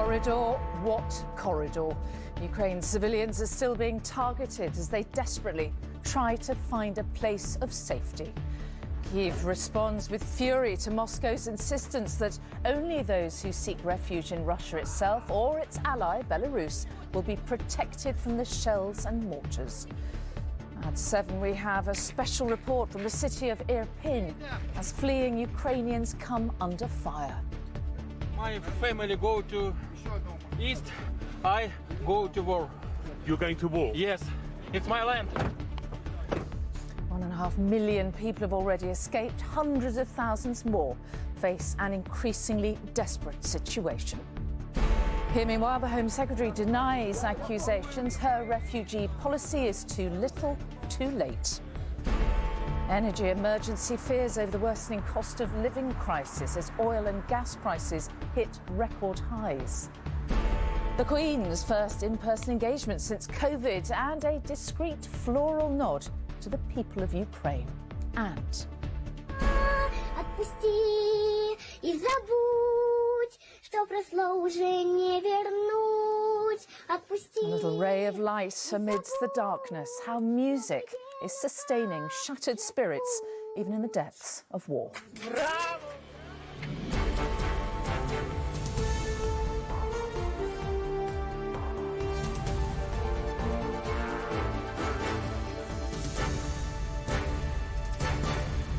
Corridor? What corridor? Ukraine's civilians are still being targeted as they desperately try to find a place of safety. Kyiv responds with fury to Moscow's insistence that only those who seek refuge in Russia itself or its ally, Belarus, will be protected from the shells and mortars. At 7, we have a special report from the city of Irpin as fleeing Ukrainians come under fire. My family go to east, I go to war. You're going to war? Yes, it's my land. 1.5 million people have already escaped. Hundreds of thousands more face an increasingly desperate situation. Here, meanwhile, the Home Secretary denies accusations her refugee policy is too little, too late. Energy emergency fears over the worsening cost of living crisis as oil and gas prices hit record highs. The Queen's first in-person engagement since COVID and a discreet floral nod to the people of Ukraine. And Отпусти и забудь, что прошло уже не вернуть. Отпусти. a little ray of light amidst the darkness. How music is sustaining shattered spirits, even in the depths of war.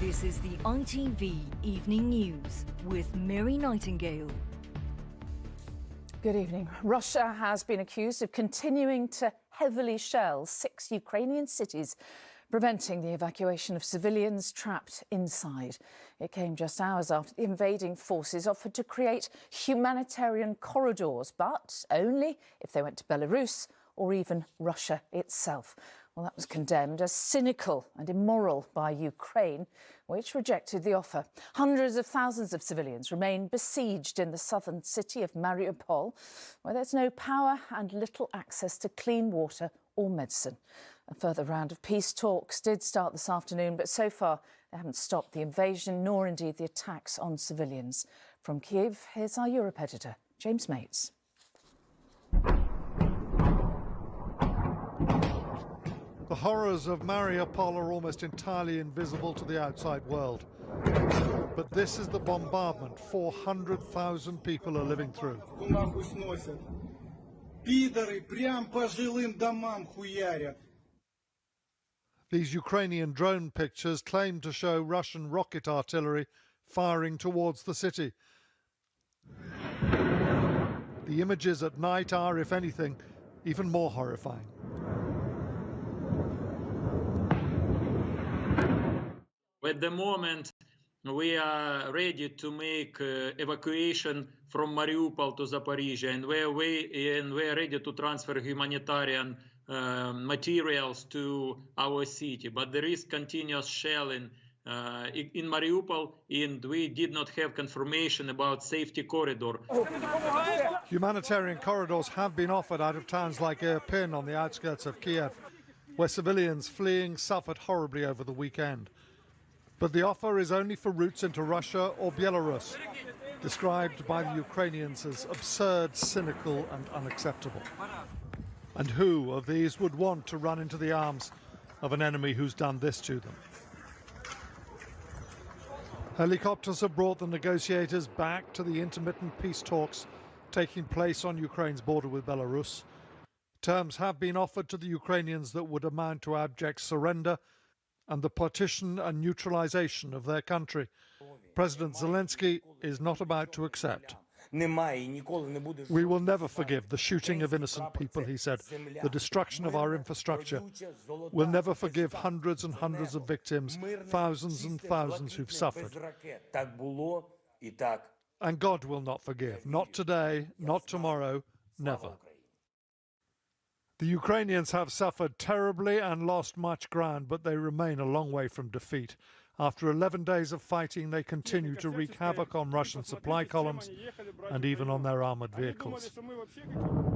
This is the ITV Evening News with Mary Nightingale. Good evening. Russia has been accused of continuing to heavily shell 6 Ukrainian cities, preventing the evacuation of civilians trapped inside. It came just hours after the invading forces offered to create humanitarian corridors, but only if they went to Belarus or even Russia itself. Well, that was condemned as cynical and immoral by Ukraine, which rejected the offer. Hundreds of thousands of civilians remain besieged in the southern city of Mariupol, where there's no power and little access to clean water or medicine. A further round of peace talks did start this afternoon, but so far they haven't stopped the invasion nor indeed the attacks on civilians. From Kyiv, here's our Europe editor, James Mates. The horrors of Mariupol are almost entirely invisible to the outside world. But this is the bombardment 400,000 people are living through. These Ukrainian drone pictures claim to show Russian rocket artillery firing towards the city. The images at night are, if anything, even more horrifying. At the moment, we are ready to make evacuation from Mariupol to Zaporizhia, and we're ready to transfer humanitarian materials to our city. But there is continuous shelling in Mariupol, and we did not have confirmation about safety corridor. Humanitarian corridors have been offered out of towns like Irpin on the outskirts of Kiev, where civilians fleeing suffered horribly over the weekend. But the offer is only for routes into Russia or Belarus, described by the Ukrainians as absurd, cynical and unacceptable. And who of these would want to run into the arms of an enemy who's done this to them? Helicopters have brought the negotiators back to the intermittent peace talks taking place on Ukraine's border with Belarus. Terms have been offered to the Ukrainians that would amount to abject surrender and the partition and neutralization of their country. President Zelensky is not about to accept. We will never forgive the shooting of innocent people, he said, the destruction of our infrastructure. We'll never forgive hundreds and hundreds of victims, thousands and thousands who've suffered. And God will not forgive, not today, not tomorrow, never. The Ukrainians have suffered terribly and lost much ground, but they remain a long way from defeat. After 11 days of fighting, they continue to wreak havoc on Russian supply columns and even on their armoured vehicles.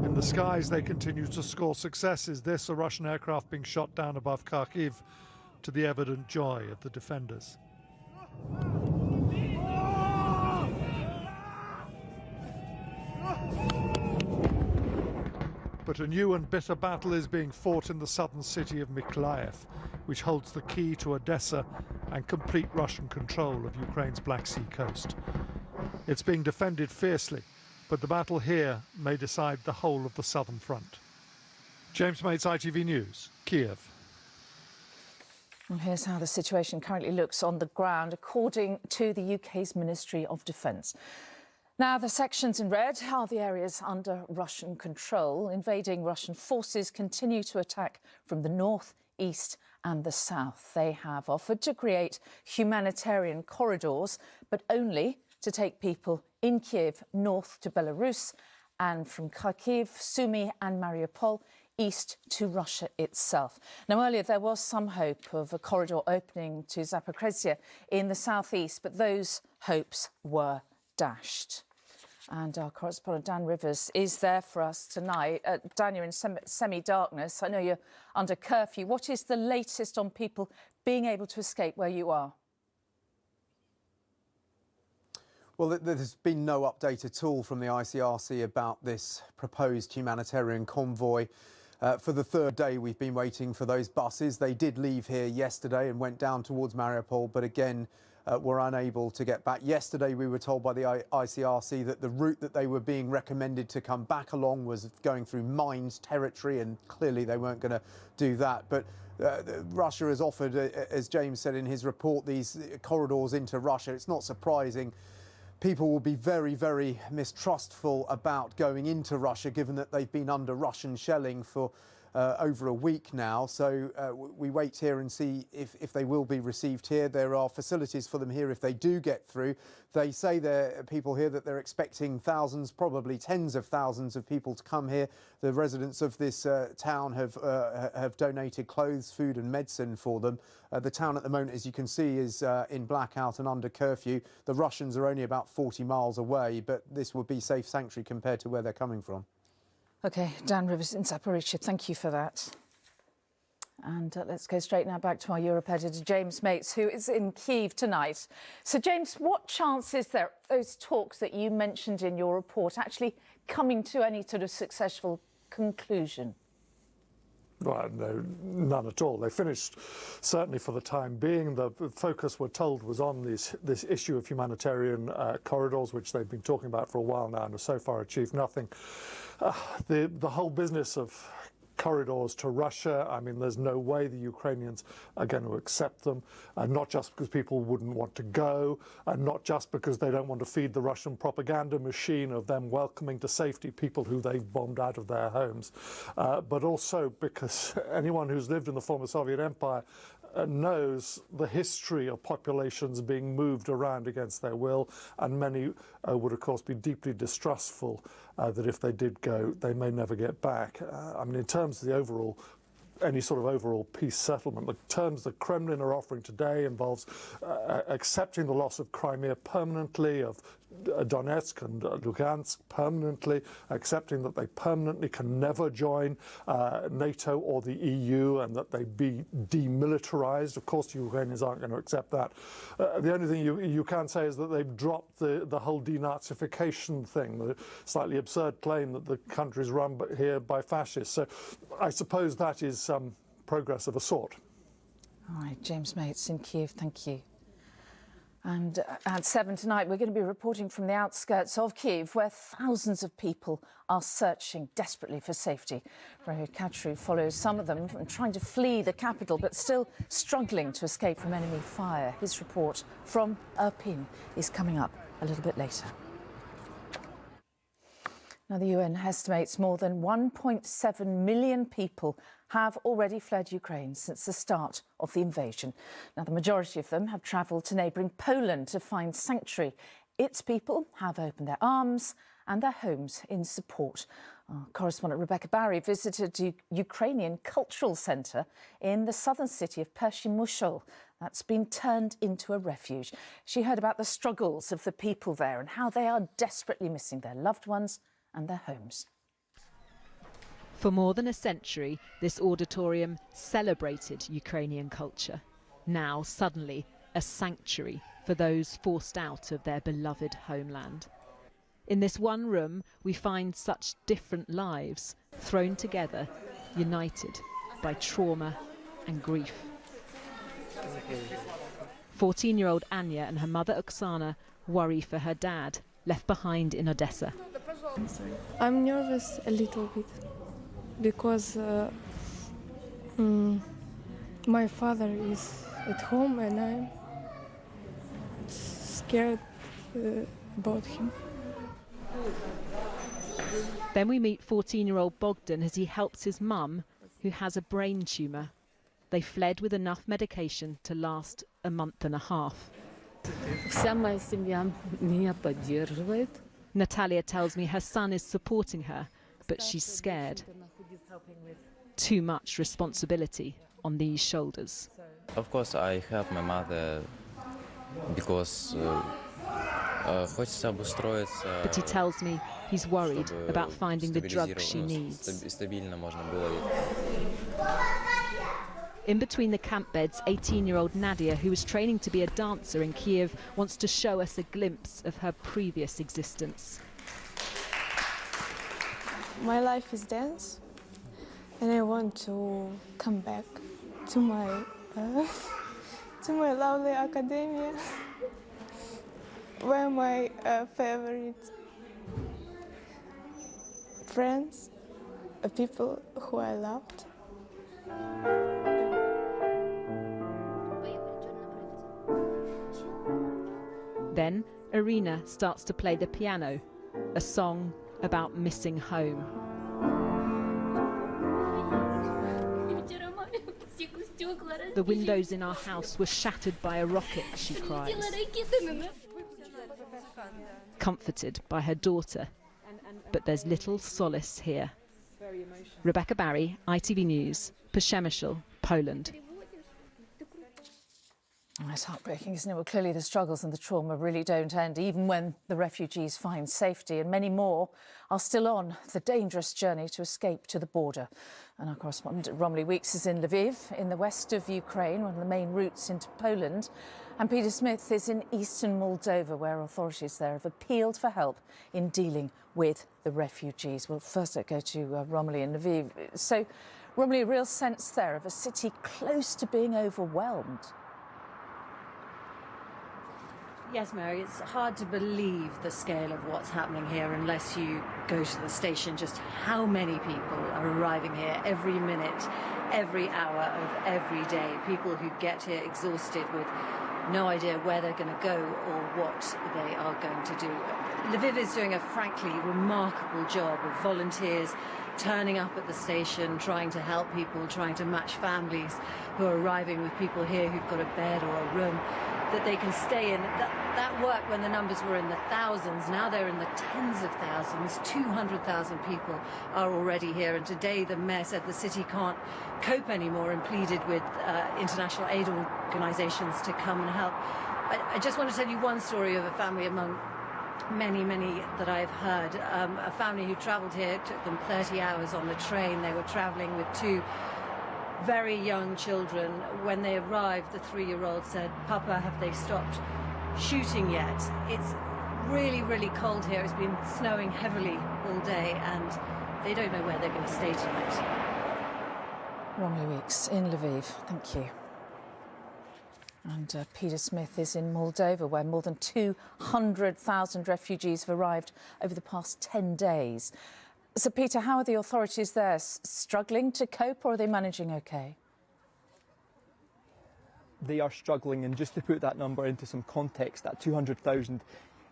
In the skies, they continue to score successes. This, a Russian aircraft being shot down above Kharkiv, to the evident joy of the defenders. But a new and bitter battle is being fought in the southern city of Mykolaiv, which holds the key to Odessa and complete Russian control of Ukraine's Black Sea coast. It's being defended fiercely, but the battle here may decide the whole of the southern front. James Mates, ITV News, Kiev. Well, here's how the situation currently looks on the ground, according to the UK's Ministry of Defence. Now, the sections in red are the areas under Russian control. Invading Russian forces continue to attack from the north, east and the south. They have offered to create humanitarian corridors, but only to take people in Kiev north to Belarus and from Kharkiv, Sumy and Mariupol east to Russia itself. Now, earlier there was some hope of a corridor opening to Zaporizhzhia in the southeast, but those hopes were dashed. And our correspondent Dan Rivers is there for us tonight. Dan, you're in semi-darkness. I know you're under curfew. What is the latest on people being able to escape where you are? Well, there's been no update at all from the ICRC about this proposed humanitarian convoy. For the third day, we've been waiting for those buses. They did leave here yesterday and went down towards Mariupol, but again, were unable to get back. Yesterday, we were told by the ICRC that the route that they were being recommended to come back along was going through mined territory, and clearly they weren't going to do that. But Russia has offered, as James said in his report, these corridors into Russia. It's not surprising. People will be very, very mistrustful about going into Russia, given that they've been under Russian shelling for over a week now. So we wait here and see if they will be received here. There are facilities for them here if they do get through. They say there are people here that they're expecting thousands, probably tens of thousands of people to come here. The residents of this town have donated clothes, food and medicine for them. The town at the moment, as you can see, is in blackout and under curfew. The Russians are only about 40 miles away, but this would be safe sanctuary compared to where they're coming from. OK, Dan Rivers in Zaporizhzhia, thank you for that. And let's go straight now back to our Europe editor, James Mates, who is in Kyiv tonight. So, James, what chance is there those talks that you mentioned in your report actually coming to any sort of successful conclusion? Well, no, none at all. They finished, certainly for the time being. The focus, we're told, was on this issue of humanitarian corridors, which they've been talking about for a while now and have so far achieved nothing. The whole business of corridors to Russia, I mean, there's no way the Ukrainians are going to accept them, not just because people wouldn't want to go, and not just because they don't want to feed the Russian propaganda machine of them welcoming to safety people who they've bombed out of their homes, but also because anyone who's lived in the former Soviet Empire knows the history of populations being moved around against their will, and many would, of course, be deeply distrustful that if they did go, they may never get back. I mean, in terms of the overall, any sort of overall peace settlement, the terms the Kremlin are offering today involves accepting the loss of Crimea permanently, of Donetsk and Lugansk permanently, accepting that they permanently can never join NATO or the EU, and that they be demilitarized. Of course, the Ukrainians aren't going to accept that. The only thing you can say is that they've dropped the whole denazification thing, the slightly absurd claim that the country is run here by fascists. So I suppose that is some progress of a sort. All right, James Mates in Kyiv, thank you. And at 7 tonight, we're going to be reporting from the outskirts of Kyiv, where thousands of people are searching desperately for safety. Rohit Katru follows some of them trying to flee the capital, but still struggling to escape from enemy fire. His report from Irpin is coming up a little bit later. Now, the UN estimates more than 1.7 million people have already fled Ukraine since the start of the invasion. Now, the majority of them have travelled to neighbouring Poland to find sanctuary. Its people have opened their arms and their homes in support. Our correspondent Rebecca Barry visited the Ukrainian Cultural Centre in the southern city of Pershimyshol. That's been turned into a refuge. She heard about the struggles of the people there and how they are desperately missing their loved ones and their homes. For more than a century, this auditorium celebrated Ukrainian culture. Now, suddenly, a sanctuary for those forced out of their beloved homeland. In this one room, we find such different lives. thrown together, united by trauma and grief. 14-year-old Anya and her mother Oksana worry for her dad, left behind in Odessa. I'm nervous a little bit because my father is at home and I'm scared about him. Then we meet 14-year-old Bogdan as he helps his mum, who has a brain tumour. They fled with enough medication to last a month and a half. Natalia tells me her son is supporting her, but she's scared. Too much responsibility on these shoulders. Of course, I help my mother because but he tells me he's worried about finding the drugs she needs. In between the camp beds, 18-year-old Nadia, who is training to be a dancer in Kiev, wants to show us a glimpse of her previous existence. My life is dance, and I want to come back to my lovely academia, where my favorite friends, people who I loved. Then Irina starts to play the piano, a song about missing home. The windows in our house were shattered by a rocket, she cries. Comforted by her daughter, but there's little solace here. Rebecca Barry, ITV News, Przemysl, Poland. It's heartbreaking, isn't it? Well, clearly the struggles and the trauma really don't end, even when the refugees find safety, and many more are still on the dangerous journey to escape to the border. And our correspondent Romilly Weeks is in Lviv, in the west of Ukraine, one of the main routes into Poland. And Peter Smith is in eastern Moldova, where authorities there have appealed for help in dealing with the refugees. Well, first let's go to Romilly in Lviv. So, Romilly, a real sense there of a city close to being overwhelmed. Yes, Mary, it's hard to believe the scale of what's happening here unless you go to the station, just how many people are arriving here every minute, every hour of every day. People who get here exhausted with no idea where they're going to go or what they are going to do. Lviv is doing a frankly remarkable job of volunteers turning up at the station, trying to help people, trying to match families who are arriving with people here who've got a bed or a room that they can stay in. That worked when the numbers were in the thousands. Now they're in the tens of thousands. 200,000 people are already here. And today the mayor said the city can't cope anymore and pleaded with international aid organisations to come and help. I just want to tell you one story of a family among many that I've heard. A family who travelled here, it took them 30 hours on the train. They were travelling with two very young children. When they arrived, the 3-year-old said, "Papa, have they stopped shooting yet?" It's really cold here. It's been snowing heavily all day and they don't know where they're going to stay tonight. Romilly Weeks in Lviv, thank you. And Peter Smith is in Moldova, where more than 200,000 refugees have arrived over the past 10 days. So, Peter, how are the authorities there? Struggling to cope, or are they managing OK? They are struggling, and just to put that number into some context, that 200,000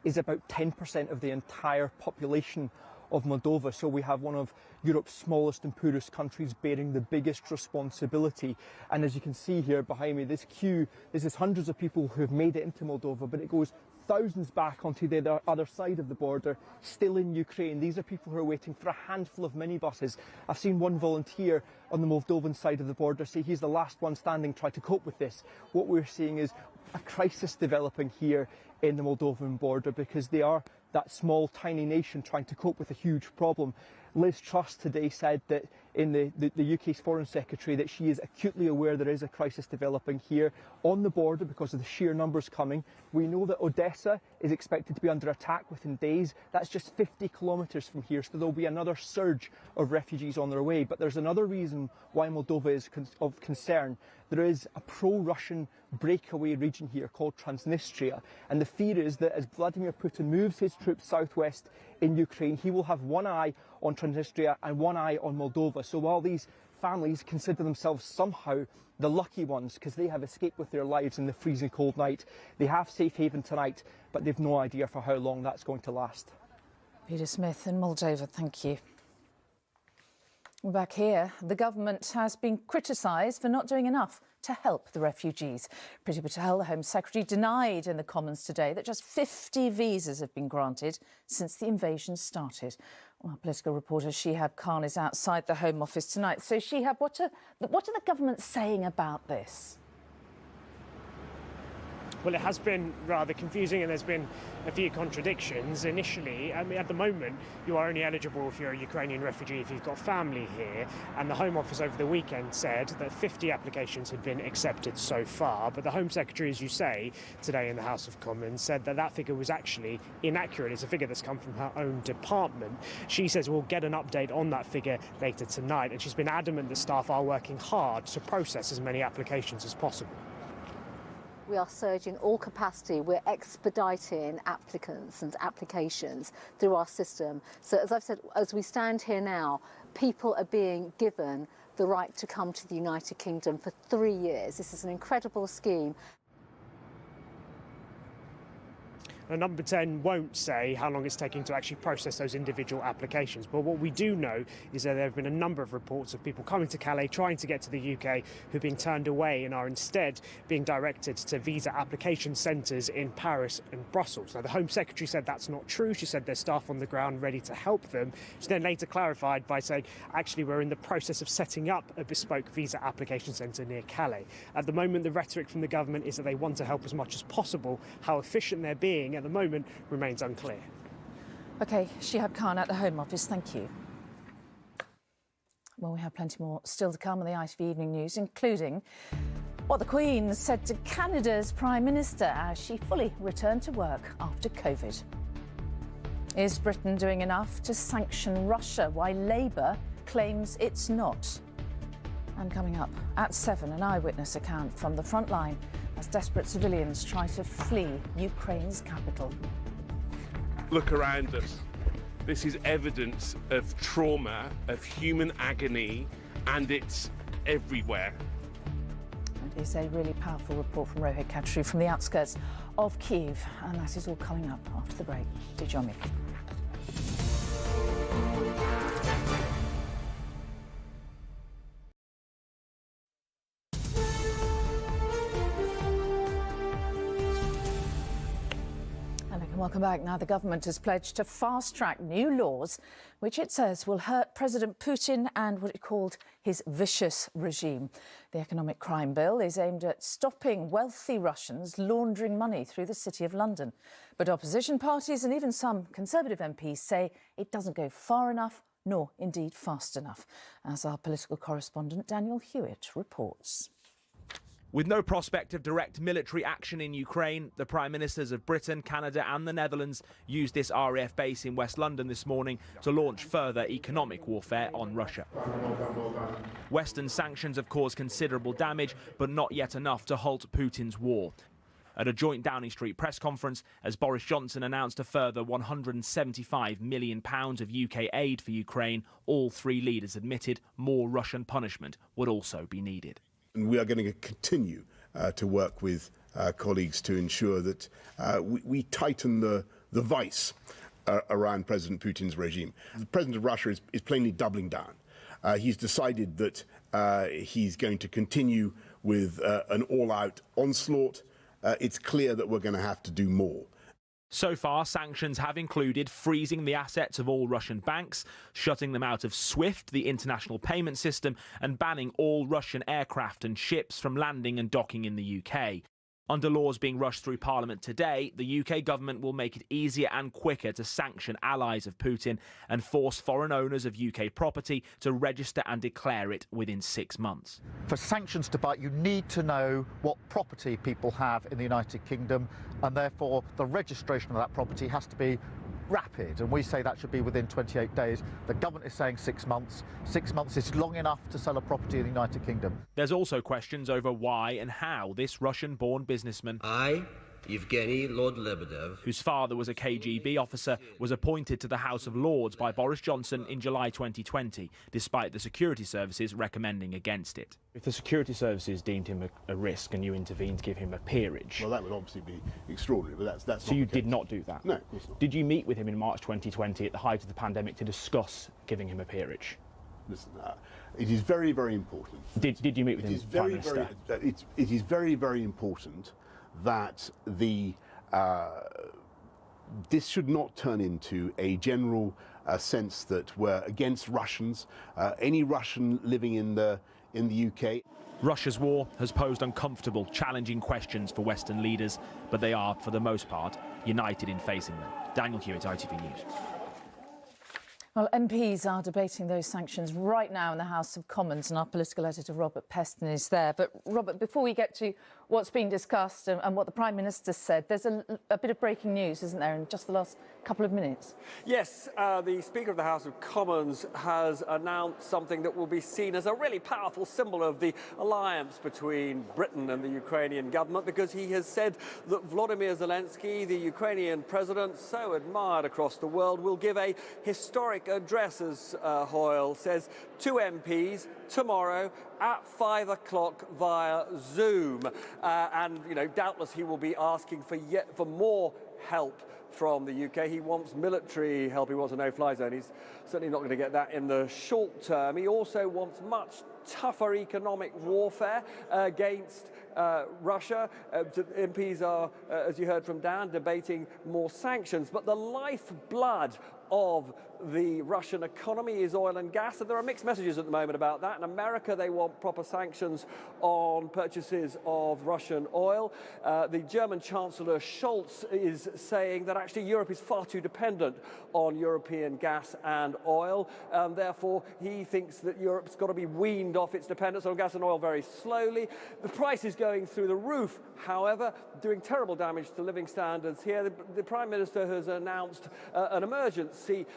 is about 10% of the entire population of Moldova. So we have one of Europe's smallest and poorest countries bearing the biggest responsibility. And as you can see here behind me, this queue, this is hundreds of people who have made it into Moldova, but it goes thousands back onto the other side of the border, still in Ukraine. These are people who are waiting for a handful of minibuses. I've seen one volunteer on the Moldovan side of the border say he's the last one standing, try to cope with this. What we're seeing is a crisis developing here in the Moldovan border, because they are that small, tiny nation trying to cope with a huge problem. Liz Truss today said that in the UK's Foreign Secretary that she is acutely aware there is a crisis developing here on the border because of the sheer numbers coming. We know that Odessa is expected to be under attack within days. That's just 50 kilometres from here, so there'll be another surge of refugees on their way. But there's another reason why Moldova is of concern. There is a pro-Russian breakaway region here called Transnistria, and the fear is that as Vladimir Putin moves his troops southwest in Ukraine, he will have one eye on Transnistria and one eye on Moldova. So while these families consider themselves somehow the lucky ones because they have escaped with their lives in the freezing cold night, they have safe haven tonight, but they've no idea for how long that's going to last. Peter Smith in Moldova, thank you. Back here, the government has been criticised for not doing enough to help the refugees. Priti Patel, the Home Secretary, denied in the Commons today that just 50 visas have been granted since the invasion started. Well, political reporter Shihab Khan is outside the Home Office tonight. So, Shihab, what are the government saying about this? Well, it has been rather confusing and there's been a few contradictions. Initially, at the moment, you are only eligible if you're a Ukrainian refugee if you've got family here. And the Home Office over the weekend said that 50 applications had been accepted so far. But the Home Secretary, as you say, today in the House of Commons said that that figure was actually inaccurate. It's a figure that's come from her own department. She says we'll get an update on that figure later tonight. And she's been adamant that staff are working hard to process as many applications as possible. We are surging all capacity. We're expediting applicants and applications through our system. So as I've said, as we stand here now, people are being given the right to come to the United Kingdom for 3 years. This is an incredible scheme. Now, Number 10 won't say how long it's taking to actually process those individual applications. But what we do know is that there have been a number of reports of people coming to Calais, trying to get to the UK, who've been turned away and are instead being directed to visa application centres in Paris and Brussels. Now, the Home Secretary said that's not true. She said there's staff on the ground ready to help them. She then later clarified by saying, actually, we're in the process of setting up a bespoke visa application centre near Calais. At the moment, the rhetoric from the government is that they want to help as much as possible. How efficient they're being at the moment remains unclear. OK, Shihab Khan at the Home Office, thank you. Well, we have plenty more still to come on the ITV Evening News, including what the Queen said to Canada's Prime Minister as she fully returned to work after COVID. Is Britain doing enough to sanction Russia? Why Labour claims it's not. And coming up at 7, an eyewitness account from the front line as desperate civilians try to flee Ukraine's capital. Look around us. This is evidence of trauma, of human agony, and it's everywhere. And it's a really powerful report from Rohit Khatri from the outskirts of Kyiv, and that is all coming up after the break. Do join me. Welcome back. Now, the government has pledged to fast-track new laws which it says will hurt President Putin and what it called his vicious regime. The economic crime bill is aimed at stopping wealthy Russians laundering money through the City of London. But opposition parties and even some Conservative MPs say it doesn't go far enough, nor indeed fast enough, as our political correspondent Daniel Hewitt reports. With no prospect of direct military action in Ukraine, the Prime Ministers of Britain, Canada and the Netherlands used this RAF base in West London this morning to launch further economic warfare on Russia. Western sanctions have caused considerable damage, but not yet enough to halt Putin's war. At a joint Downing Street press conference, as Boris Johnson announced a further £175 million of UK aid for Ukraine, all three leaders admitted more Russian punishment would also be needed. And we are going to continue to work with colleagues to ensure that we tighten the vice around President Putin's regime. The President of Russia is plainly doubling down. He's decided that he's going to continue with an all-out onslaught. It's clear that we're going to have to do more. So far, sanctions have included freezing the assets of all Russian banks, shutting them out of SWIFT, the international payment system, and banning all Russian aircraft and ships from landing and docking in the UK. Under laws being rushed through Parliament today, the UK government will make it easier and quicker to sanction allies of Putin and force foreign owners of UK property to register and declare it within 6 months. For sanctions to bite, you need to know what property people have in the United Kingdom, and therefore the registration of that property has to be rapid, and we say that should be within 28 days. The government is saying 6 months. 6 months is long enough to sell a property in the United Kingdom. There's also questions over why and how this Russian-born businessman, Yevgeny Lord Lebedev, whose father was a KGB officer, was appointed to the House of Lords by Boris Johnson in July 2020, despite the security services recommending against it. If the security services deemed him a risk and you intervened to give him a peerage... Well, that would obviously be extraordinary, but that's So you did not do that? No, of course not. Did you meet with him in March 2020 at the height of the pandemic to discuss giving him a peerage? Listen, it is very, very important. Did you meet with him, Prime Minister? It is very, very important that this should not turn into a general sense that we're against Russians, any Russian living in the UK. Russia's war has posed uncomfortable, challenging questions for Western leaders, but they are, for the most part, united in facing them. Daniel Hewitt, ITV News. Well, MPs are debating those sanctions right now in the House of Commons, and our political editor Robert Peston is there. But Robert, before we get to what's being discussed and what the Prime Minister said, there's a bit of breaking news, isn't there, in just the last couple of minutes? Yes, the Speaker of the House of Commons has announced something that will be seen as a really powerful symbol of the alliance between Britain and the Ukrainian government, because he has said that Vladimir Zelensky, the Ukrainian president, so admired across the world, will give a historic address, as Hoyle says, to MPs tomorrow at 5 o'clock via Zoom. And, you know, doubtless he will be asking for more help from the UK. He wants military help. He wants a no-fly zone. He's certainly not going to get that in the short term. He also wants much tougher economic warfare against Russia. MPs are, as you heard from Dan, debating more sanctions. But the lifeblood of the Russian economy is oil and gas, and there are mixed messages at the moment about that. In America, they want proper sanctions on purchases of Russian oil. The German Chancellor Scholz is saying that actually Europe is far too dependent on European gas and oil, and therefore he thinks that Europe's got to be weaned off its dependence on gas and oil very slowly. The price is going through the roof, however, doing terrible damage to living standards here. The Prime Minister has announced an emergency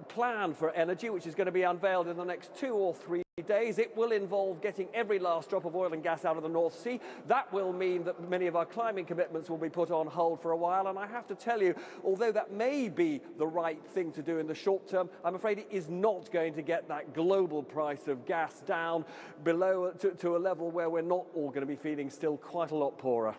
plan for energy, which is going to be unveiled in the next 2 or 3 days. It will involve getting every last drop of oil and gas out of the North Sea. That will mean that many of our climate commitments will be put on hold for a while. And I have to tell you, although that may be the right thing to do in the short term, I'm afraid it is not going to get that global price of gas down below to a level where we're not all going to be feeling still quite a lot poorer.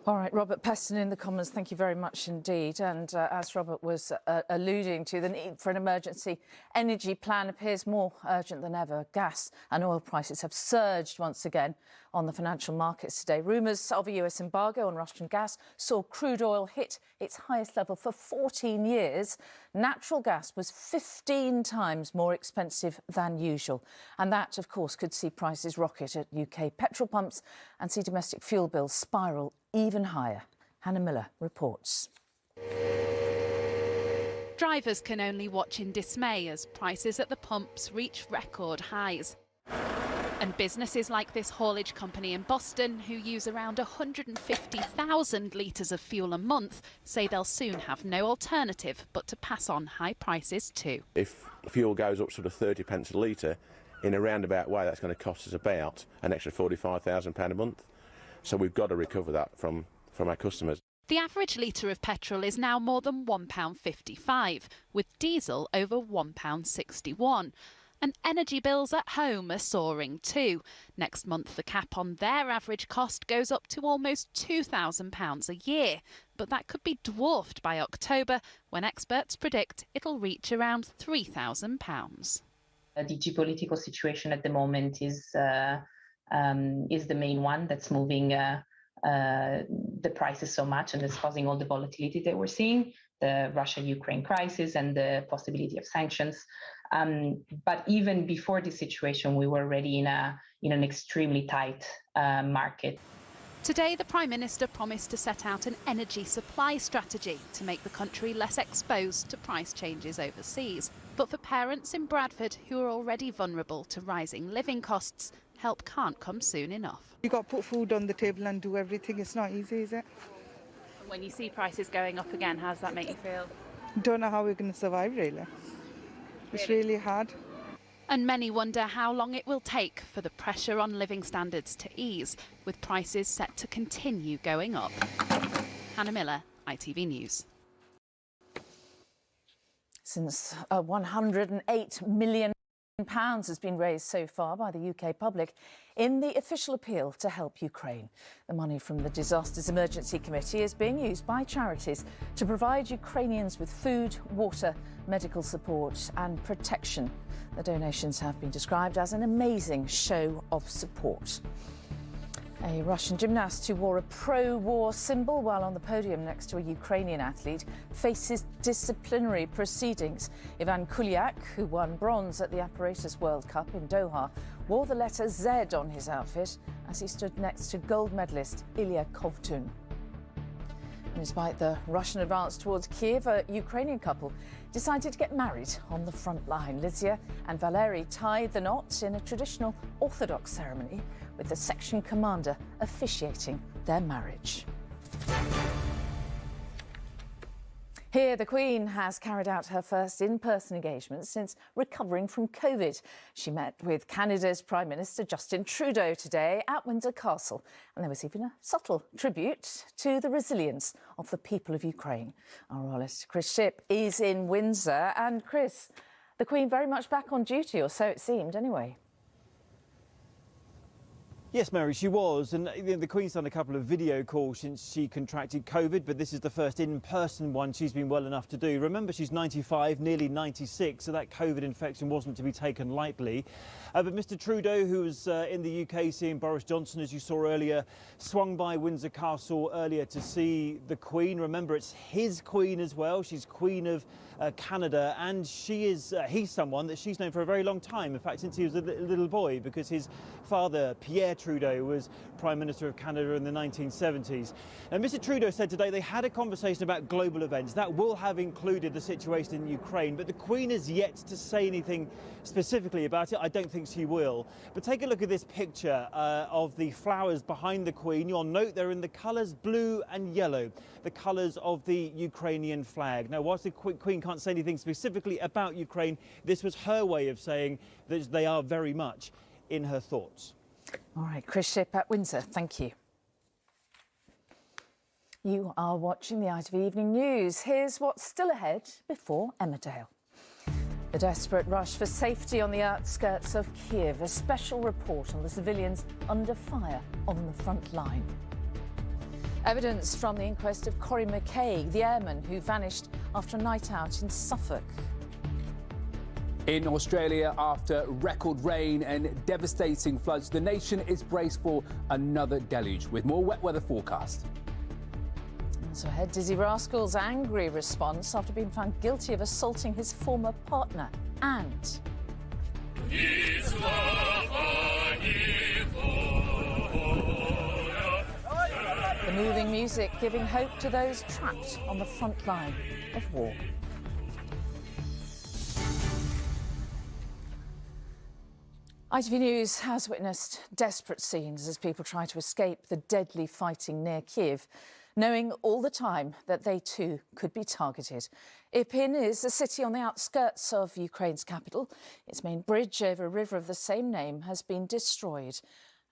All right, Robert Peston in the Commons, thank you very much indeed. And as Robert was alluding to, the need for an emergency energy plan appears more urgent than ever. Gas and oil prices have surged once again on the financial markets today. Rumours of a US embargo on Russian gas saw crude oil hit its highest level for 14 years. Natural gas was 15 times more expensive than usual. And that, of course, could see prices rocket at UK petrol pumps and see domestic fuel bills spiral even higher. Hannah Miller reports. Drivers can only watch in dismay as prices at the pumps reach record highs. And businesses like this haulage company in Boston, who use around 150,000 litres of fuel a month, say they'll soon have no alternative but to pass on high prices too. If fuel goes up sort of 30 pence a litre, in a roundabout way, that's going to cost us about an extra £45,000 a month. So we've got to recover that from our customers. The average litre of petrol is now more than £1.55, with diesel over £1.61. And energy bills at home are soaring too. Next month, the cap on their average cost goes up to almost £2,000 a year. But that could be dwarfed by October, when experts predict it'll reach around £3,000. The geopolitical situation at the moment is the main one that's moving the prices so much and is causing all the volatility that we're seeing, the Russia-Ukraine crisis and the possibility of sanctions. But even before this situation, we were already in an extremely tight market. Today, the Prime Minister promised to set out an energy supply strategy to make the country less exposed to price changes overseas. But for parents in Bradford who are already vulnerable to rising living costs, help can't come soon enough. You've got to put food on the table and do everything. It's not easy, is it? When you see prices going up again, how does that make you feel? Don't know how we're going to survive, really. It's really hard. And many wonder how long it will take for the pressure on living standards to ease, with prices set to continue going up. Hannah Miller, ITV News. Since £108 million has been raised so far by the UK public in the official appeal to help Ukraine. The money from the Disasters Emergency Committee is being used by charities to provide Ukrainians with food, water, medical support and protection. The donations have been described as an amazing show of support. A Russian gymnast who wore a pro-war symbol while on the podium next to a Ukrainian athlete faces disciplinary proceedings. Ivan Kulyak, who won bronze at the Apparatus World Cup in Doha, wore the letter Z on his outfit as he stood next to gold medalist Ilya Kovtun. And despite the Russian advance towards Kiev, a Ukrainian couple decided to get married on the front line. Lysia and Valery tied the knot in a traditional Orthodox ceremony, with the section commander officiating their marriage. Here, the Queen has carried out her first in-person engagement since recovering from COVID. She met with Canada's Prime Minister Justin Trudeau today at Windsor Castle, and there was even a subtle tribute to the resilience of the people of Ukraine. Our royalist Chris Shipp is in Windsor, and Chris, the Queen very much back on duty, or so it seemed anyway. Yes, Mary, she was, and the Queen's done a couple of video calls since she contracted COVID, but this is the first in-person one she's been well enough to do. Remember, she's 95, nearly 96, so that COVID infection wasn't to be taken lightly. But Mr Trudeau, who was in the UK seeing Boris Johnson, as you saw earlier, swung by Windsor Castle earlier to see the Queen. Remember, it's his Queen as well. She's Queen of Canada, and he's someone that she's known for a very long time, in fact since he was a little boy, because his father Pierre Trudeau was Prime Minister of Canada in the 1970s. And Mr Trudeau said today they had a conversation about global events that will have included the situation in Ukraine, but the Queen has yet to say anything specifically about it. I don't think she will. But take a look at this picture of the flowers behind the Queen. You'll note they're in the colours blue and yellow, the colours of the Ukrainian flag. Now, whilst the Queen can't say anything specifically about Ukraine, this was her way of saying that they are very much in her thoughts. All right, Chris Shipp at Windsor, thank you. You are watching the ITV Evening News. Here's what's still ahead before Emmerdale. The desperate rush for safety on the outskirts of Kiev. A special report on the civilians under fire on the front line. Evidence from the inquest of Corrie McKay, the airman who vanished after a night out in Suffolk. In Australia, after record rain and devastating floods, the nation is braced for another deluge with more wet weather forecast. Also ahead, Dizzy Rascal's angry response after being found guilty of assaulting his former partner. And the moving music giving hope to those trapped on the front line of war. ITV News has witnessed desperate scenes as people try to escape the deadly fighting near Kiev, knowing all the time that they too could be targeted. Irpin is a city on the outskirts of Ukraine's capital. Its main bridge over a river of the same name has been destroyed,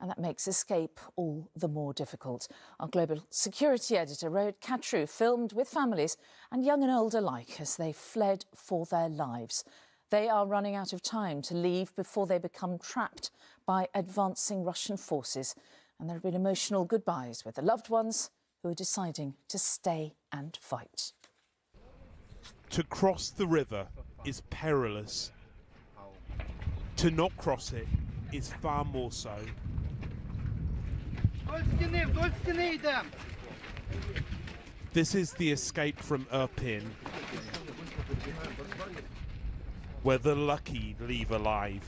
and that makes escape all the more difficult. Our global security editor, Rohit Katru, filmed with families and young and old alike as they fled for their lives. They are running out of time to leave before they become trapped by advancing Russian forces. And there have been emotional goodbyes with the loved ones who are deciding to stay and fight. To cross the river is perilous. To not cross it is far more so. This is the escape from Irpin, where the lucky leave alive.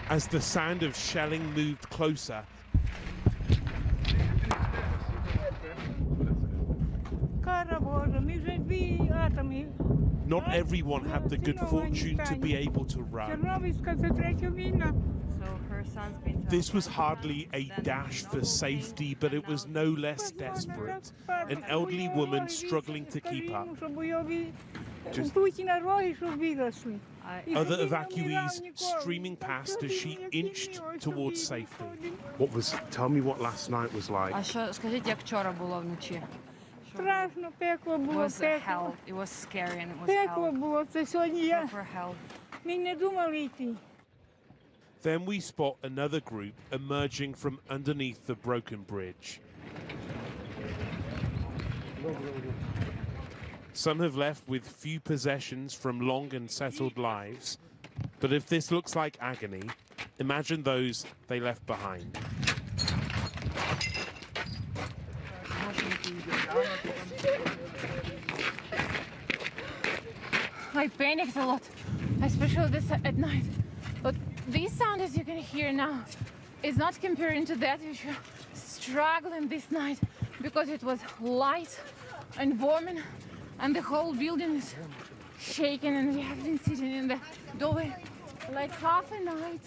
As the sound of shelling moved closer, not everyone had the good fortune to be able to run. This was hardly a dash for safety, but it was no less desperate. An elderly woman struggling to keep up. Other evacuees streaming past as she inched towards safety. Tell me what last night was like. Скажіть, як вчора було вночі? Страшно, пекло було, Was hell. It was scary and it was пекло hell. було, це сьогодні я. Proper hell. Ми не думали йти. Then we spot another group emerging from underneath the broken bridge. Some have left with few possessions from long and settled lives. But if this looks like agony, imagine those they left behind. I panicked a lot, especially this at night. But this sound, as you can hear now, is not comparing to that which we were struggling this night, because it was light and warm, and the whole building is shaking, and we have been sitting in the doorway like half a night.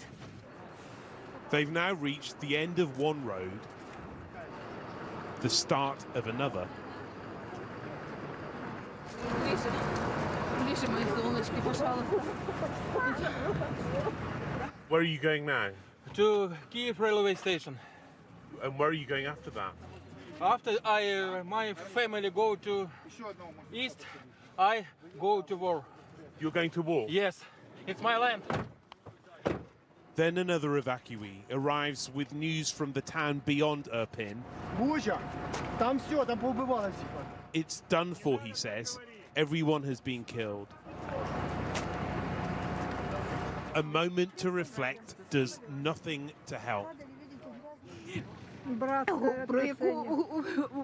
They've now reached the end of one road, the start of another. Where are you going now? To Kyiv railway station. And where are you going after that? After my family go to east, I go to war. You're going to war? Yes, it's my land. Then another evacuee arrives with news from the town beyond Irpin. It's done for, he says. Everyone has been killed. A moment to reflect does nothing to help. Про яку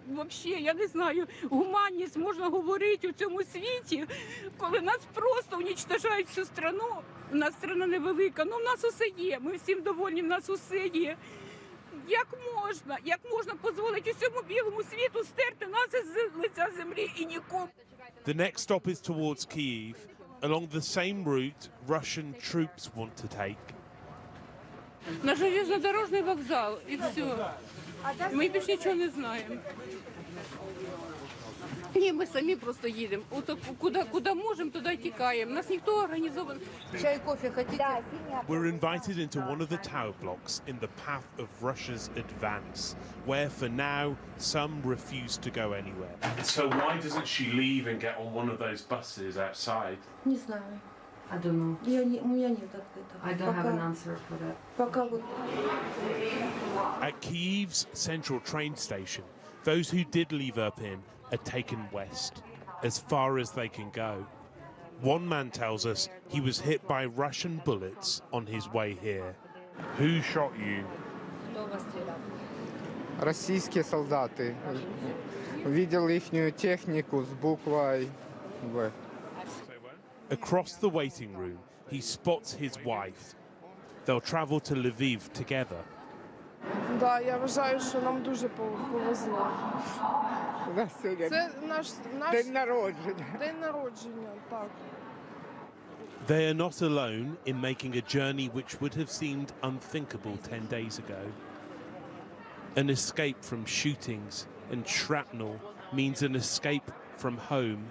вообще, я не знаю, гуманність можна говорити у цьому світі, коли нас просто уничтожають всю страну. У нас страна невелика, але в нас усе є. Ми всім довольні, в нас усе є. Як можна дозволити усьому білому світу стерти нас із лиця землі і нікому? The next stop is towards Kyiv, along the same route Russian troops want to take. На железнодорожний вокзал і все. Ми більше нічого не знаємо. Ні, ми самі просто їдемо. Куди можемо, туди тікаємо. Нас ніхто організований. Чай, кофе хотите? We're invited into one of the tower blocks in the path of Russia's advance, where for now some refuse to go anywhere. So why doesn't she leave and get on one of those buses outside? Не знаю. I don't know. У меня нет ответа. I don't have an answer for that. Пока вот. At Kyiv's central train station, those who did leave Irpin are taken west, as far as they can go. One man tells us he was hit by Russian bullets on his way here. Who shot you? Российские солдаты. Видел ихнюю технику с буквой В. Across the waiting room, he spots his wife. They'll travel to Lviv together. Да, я вважаю, що нам дуже повезло. Це наш день народження. День народження, так. They are not alone in making a journey which would have seemed unthinkable 10 days ago. An escape from shootings and shrapnel means an escape from home.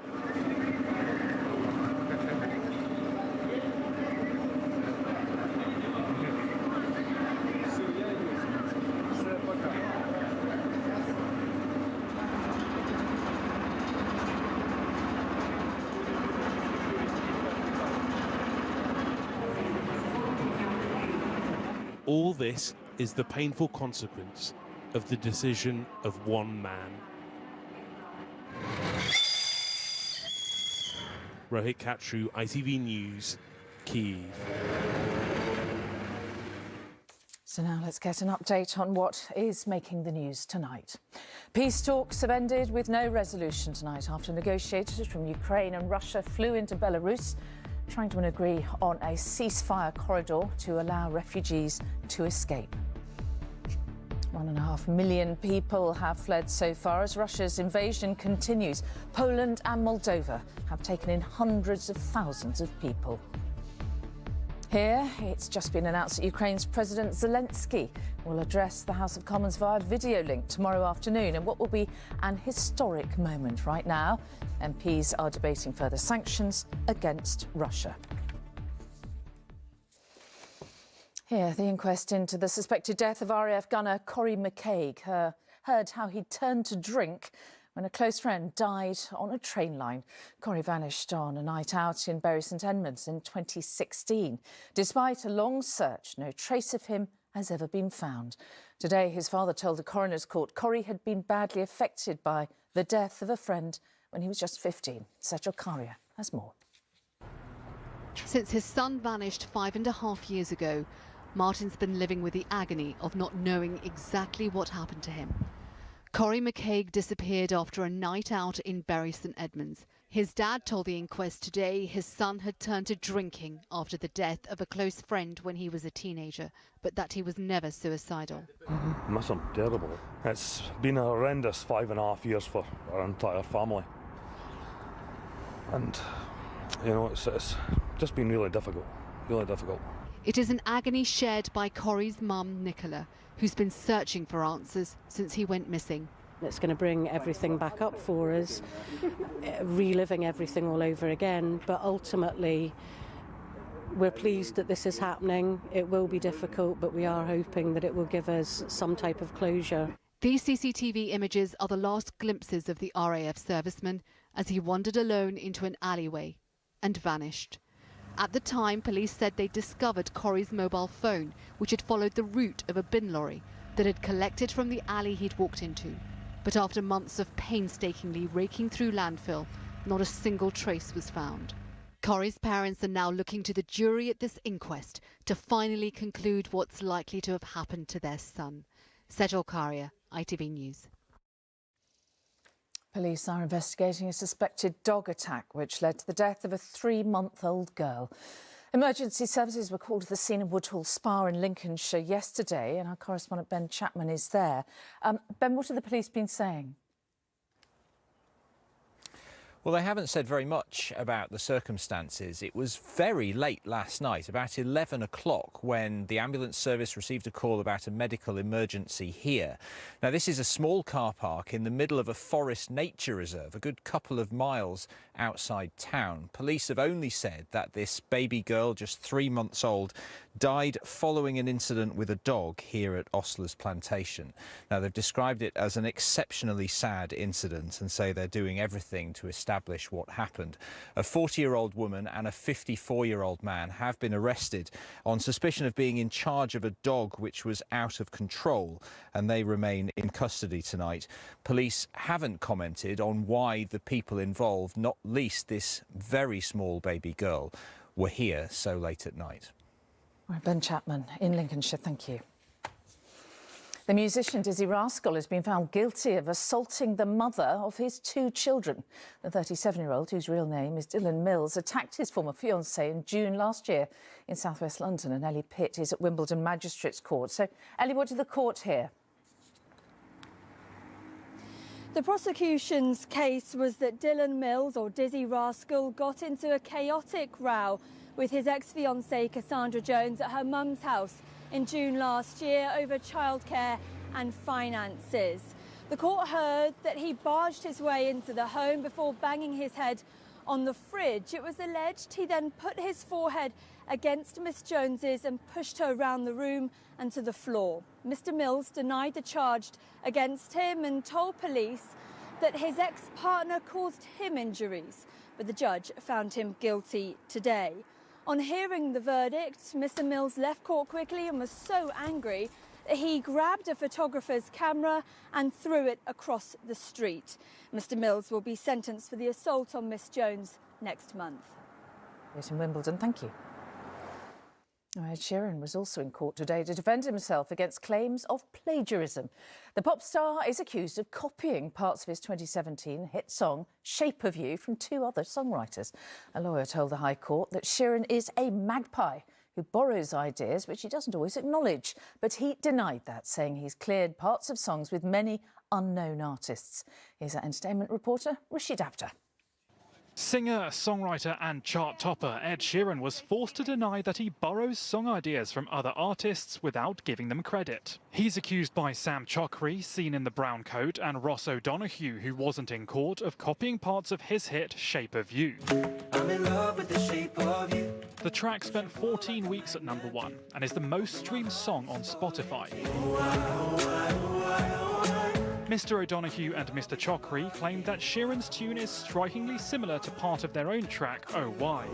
All this is the painful consequence of the decision of one man. Rohit Katru, ITV News, Kyiv. So now let's get an update on what is making the news tonight. Peace talks have ended with no resolution tonight after negotiators from Ukraine and Russia flew into Belarus trying to agree on a ceasefire corridor to allow refugees to escape. 1.5 million people have fled so far as Russia's invasion continues. Poland and Moldova have taken in hundreds of thousands of people. Here, it's just been announced that Ukraine's President Zelensky will address the House of Commons via video link tomorrow afternoon in what will be an historic moment. Right now, MPs are debating further sanctions against Russia. Here, the inquest into the suspected death of RAF gunner Corrie McCaig heard how he turned to drink when a close friend died on a train line. Corrie vanished on a night out in Bury St Edmunds in 2016. Despite a long search, no trace of him has ever been found. Today, his father told the coroner's court Corrie had been badly affected by the death of a friend when he was just 15. Sergio Caria has more. Since his son vanished 5.5 years ago, Martin's been living with the agony of not knowing exactly what happened to him. Corrie McCaig disappeared after a night out in Bury St Edmunds. His dad told the inquest today his son had turned to drinking after the death of a close friend when he was a teenager, but that he was never suicidal. Miss him terribly. It's been a horrendous 5.5 years for our entire family. And, you know, it's just been really difficult, really difficult. It is an agony shared by Corrie's mum, Nicola, who's been searching for answers since he went missing. It's going to bring everything back up for us, reliving everything all over again, but ultimately we're pleased that this is happening. It will be difficult, but we are hoping that it will give us some type of closure. These CCTV images are the last glimpses of the RAF serviceman as he wandered alone into an alleyway and vanished. At the time, police said they discovered Corrie's mobile phone, which had followed the route of a bin lorry that had collected from the alley he'd walked into. But after months of painstakingly raking through landfill, not a single trace was found. Corrie's parents are now looking to the jury at this inquest to finally conclude what's likely to have happened to their son. Sejal Karia, ITV News. Police are investigating a suspected dog attack which led to the death of a 3-month-old girl. Emergency services were called to the scene of Woodhall Spa in Lincolnshire yesterday, and our correspondent Ben Chapman is there. Ben, what have the police been saying? Well, they haven't said very much about the circumstances. It was very late last night, about 11 o'clock, when the ambulance service received a call about a medical emergency here. Now, this is a small car park in the middle of a forest nature reserve, a good couple of miles outside town. Police have only said that this baby girl, just 3 months old, died following an incident with a dog here at Ostler's plantation. Now, they've described it as an exceptionally sad incident and say they're doing everything to establish what happened. A 40-year-old woman and a 54-year-old man have been arrested on suspicion of being in charge of a dog which was out of control, and they remain in custody tonight. Police haven't commented on why the people involved, not least this very small baby girl, were here so late at night. Right, Ben Chapman in Lincolnshire, thank you. The musician Dizzy Rascal has been found guilty of assaulting the mother of his 2 children. The 37-year-old, whose real name is Dylan Mills, attacked his former fiancée in June last year in southwest London, and Ellie Pitt is at Wimbledon Magistrates Court. So, Ellie, what did the court hear? The prosecution's case was that Dylan Mills, or Dizzy Rascal, got into a chaotic row with his ex-fiancée Cassandra Jones at her mum's house in June last year over childcare and finances. The court heard that he barged his way into the home before banging his head on the fridge. It was alleged he then put his forehead against Miss Jones's and pushed her around the room and to the floor. Mr. Mills denied the charge against him and told police that his ex-partner caused him injuries, but the judge found him guilty today. On hearing the verdict, Mr. Mills left court quickly and was so angry that he grabbed a photographer's camera and threw it across the street. Mr. Mills will be sentenced for the assault on Miss Jones next month. Yes, in Wimbledon, thank you. Ed Sheeran was also in court today to defend himself against claims of plagiarism. The pop star is accused of copying parts of his 2017 hit song Shape of You from 2 other songwriters. A lawyer told the High Court that Sheeran is a magpie who borrows ideas which he doesn't always acknowledge. But he denied that, saying he's cleared parts of songs with many unknown artists. Here's our entertainment reporter, Rishi Davda. Singer, songwriter and chart topper Ed Sheeran was forced to deny that he borrows song ideas from other artists without giving them credit. He's accused by Sam Chokri, seen in the brown coat, and Ross O'Donoghue, who wasn't in court, of copying parts of his hit Shape of You. I'm in love with the shape of you. The track spent 14 weeks at #1 and is the most streamed song on Spotify. Mr. O'Donoghue and Mr. Chokri claimed that Sheeran's tune is strikingly similar to part of their own track, Oh Why.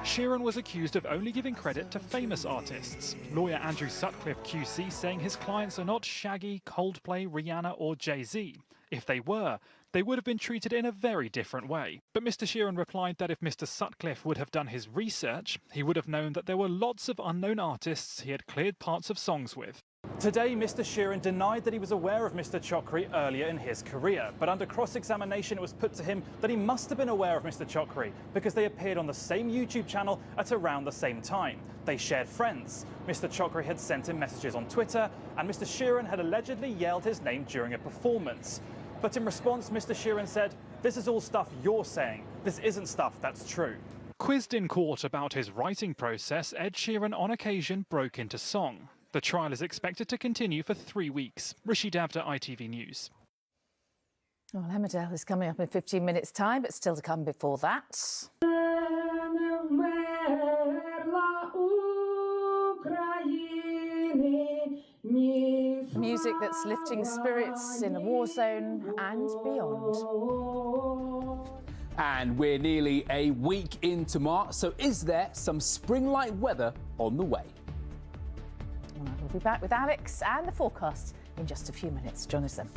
Sheeran was accused of only giving credit to famous artists. Lawyer Andrew Sutcliffe QC saying his clients are not Shaggy, Coldplay, Rihanna or Jay-Z. If they were, they would have been treated in a very different way. But Mr. Sheeran replied that if Mr. Sutcliffe would have done his research, he would have known that there were lots of unknown artists he had cleared parts of songs with. Today, Mr. Sheeran denied that he was aware of Mr. Chokri earlier in his career, but under cross-examination it was put to him that he must have been aware of Mr. Chokri because they appeared on the same YouTube channel at around the same time. They shared friends. Mr. Chokri had sent him messages on Twitter, and Mr. Sheeran had allegedly yelled his name during a performance. But in response, Mr. Sheeran said, "This is all stuff you're saying. This isn't stuff that's true." Quizzed in court about his writing process, Ed Sheeran on occasion broke into song. The trial is expected to continue for 3 weeks. Rishi Davda, ITV News. Well, Emmerdale is coming up in 15 minutes' time, but still to come before that. Music that's lifting spirits in the war zone and beyond. And we're nearly a week into March, so is there some spring-like weather on the way? We'll be back with Alex and the forecast in just a few minutes. Join us then.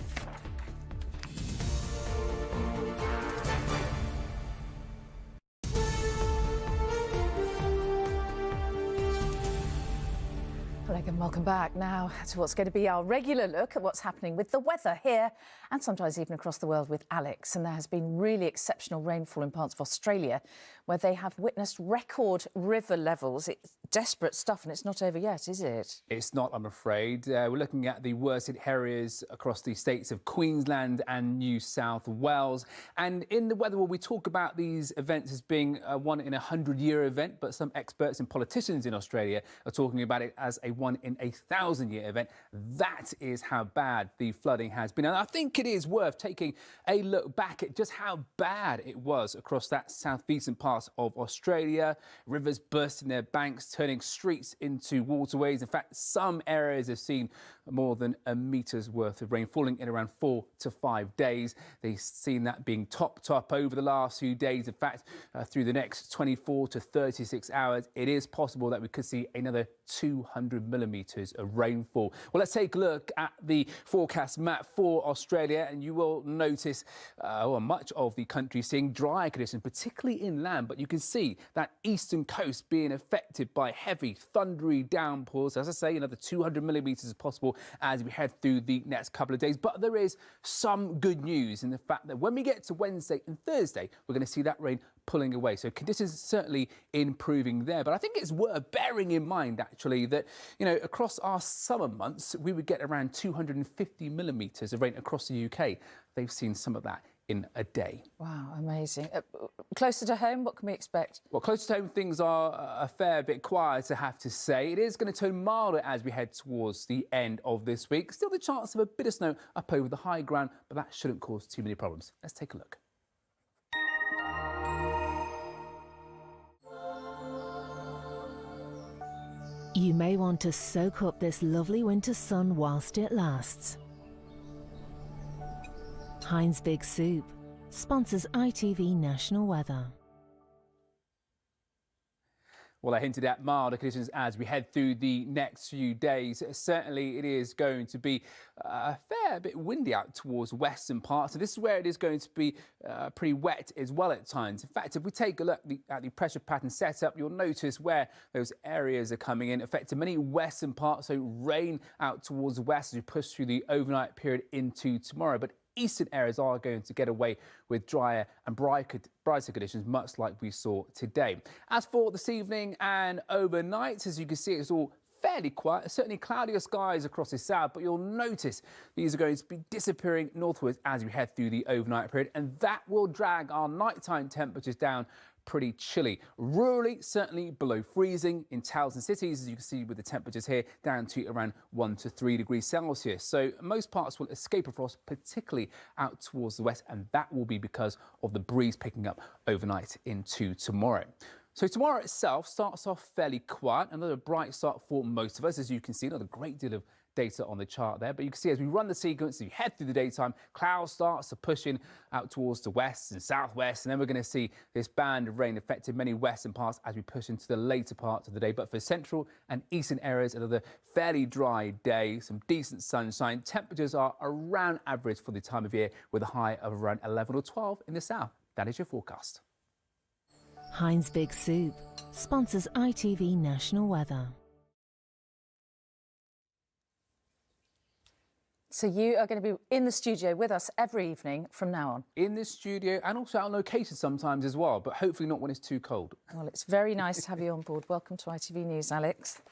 And welcome back now to what's going to be our regular look at what's happening with the weather here and sometimes even across the world with Alex. And there has been really exceptional rainfall in parts of Australia where they have witnessed record river levels. It's desperate stuff and it's not over yet, is it? It's not, I'm afraid. We're looking at the worst hit areas across the states of Queensland and New South Wales. And in the weather, we talk about these events as being a 1 in a 100-year event, but some experts and politicians in Australia are talking about it as a 1 in a 1,000-year event. That is how bad the flooding has been. And I think it is worth taking a look back at just how bad it was across that southeastern part of Australia. Rivers bursting their banks, turning streets into waterways. In fact, some areas have seen more than a metre's worth of rain falling in around 4 to 5 days. They've seen that being topped up over the last few days. In fact, through the next 24 to 36 hours, it is possible that we could see another 200 millimetres of rainfall. Well, let's take a look at the forecast map for Australia, and you will notice much of the country seeing dry conditions, particularly inland, but you can see that eastern coast being affected by heavy, thundery downpours. As I say, another 200 millimetres is possible as we head through the next couple of days. But there is some good news in the fact that when we get to Wednesday and Thursday, we're going to see that rain pulling away. So conditions certainly improving there. But I think it's worth bearing in mind, actually, that, you know, across our summer months, we would get around 250 millimetres of rain across the UK. They've seen some of that in a day. Wow, amazing. Closer to home, what can we expect? Well, closer to home, things are a fair bit quieter, I have to say. It is going to turn milder as we head towards the end of this week. Still the chance of a bit of snow up over the high ground, but that shouldn't cause too many problems. Let's take a look. You may want to soak up this lovely winter sun whilst it lasts. Heinz Big Soup sponsors ITV National Weather. Well, I hinted at milder conditions as we head through the next few days. Certainly, it is going to be a fair bit windy out towards western parts. So this is where it is going to be pretty wet as well at times. In fact, if we take a look at the pressure pattern setup, you'll notice where those areas are coming in, affecting many western parts. So rain out towards the west as we push through the overnight period into tomorrow. But eastern areas are going to get away with drier and brighter conditions, much like we saw today. As for this evening and overnight, as you can see, it's all fairly quiet. Certainly cloudier skies across the south, but you'll notice these are going to be disappearing northwards as we head through the overnight period, and that will drag our nighttime temperatures down pretty chilly. Rurally, certainly below freezing in towns and cities, as you can see with the temperatures here, down to around 1 to 3 degrees Celsius. So most parts will escape a frost, particularly out towards the west, and that will be because of the breeze picking up overnight into tomorrow. So tomorrow itself starts off fairly quiet, another bright start for most of us. As you can see, not a great deal of data on the chart there, but you can see as we run the sequence, as we head through the daytime, clouds starts to push in out towards the west and southwest, and then we're going to see this band of rain affecting many western parts as we push into the later parts of the day. But for central and eastern areas, another fairly dry day, some decent sunshine. Temperatures are around average for the time of year, with a high of around 11 or 12 in the south. That is your forecast. Heinz Big Soup sponsors ITV National Weather. So you are going to be in the studio with us every evening from now on. In the studio and also out on location sometimes as well, but hopefully not when it's too cold. Well, it's very nice to have you on board. Welcome to ITV News, Alex.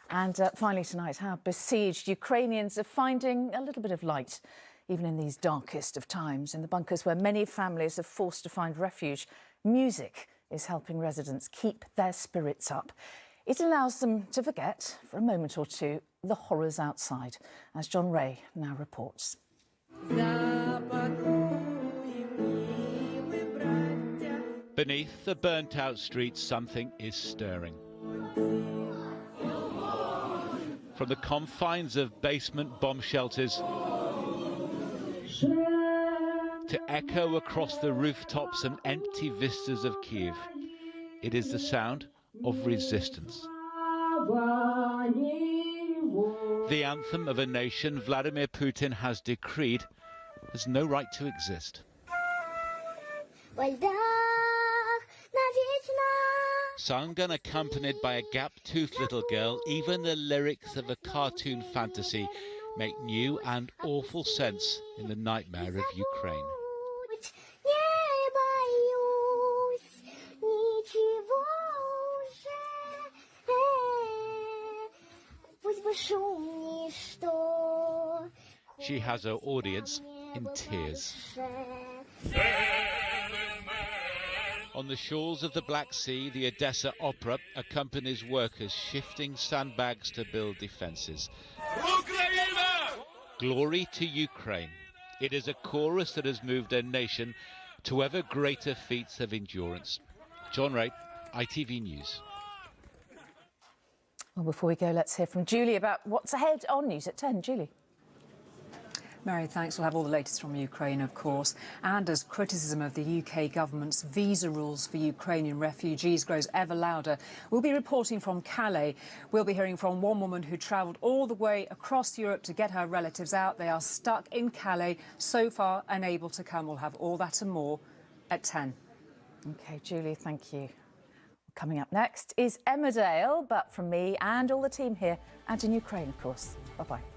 And finally tonight, how besieged Ukrainians are finding a little bit of light, even in these darkest of times. In the bunkers where many families are forced to find refuge, music is helping residents keep their spirits up. It allows them to forget, for a moment or two, the horrors outside, as John Ray now reports. Beneath the burnt-out streets, something is stirring. From the confines of basement bomb shelters to echo across the rooftops and empty vistas of Kiev, it is the sound of resistance. The anthem of a nation Vladimir Putin has decreed has no right to exist. Sung and accompanied by a gap-toothed little girl, even the lyrics of a cartoon fantasy make new and awful sense in the nightmare of Ukraine. She has her audience in tears. On the shores of the Black Sea, the Odessa Opera accompanies workers shifting sandbags to build defences. Glory to Ukraine. It is a chorus that has moved a nation to ever greater feats of endurance. John Ray, ITV News. Well, before we go, let's hear from Julie about what's ahead on News at 10. Julie. Mary, thanks. We'll have all the latest from Ukraine, of course. And as criticism of the UK government's visa rules for Ukrainian refugees grows ever louder, we'll be reporting from Calais. We'll be hearing from one woman who travelled all the way across Europe to get her relatives out. They are stuck in Calais, so far unable to come. We'll have all that and more at 10. OK, Julie, thank you. Coming up next is Emmerdale, but from me and all the team here and in Ukraine, of course. Bye-bye.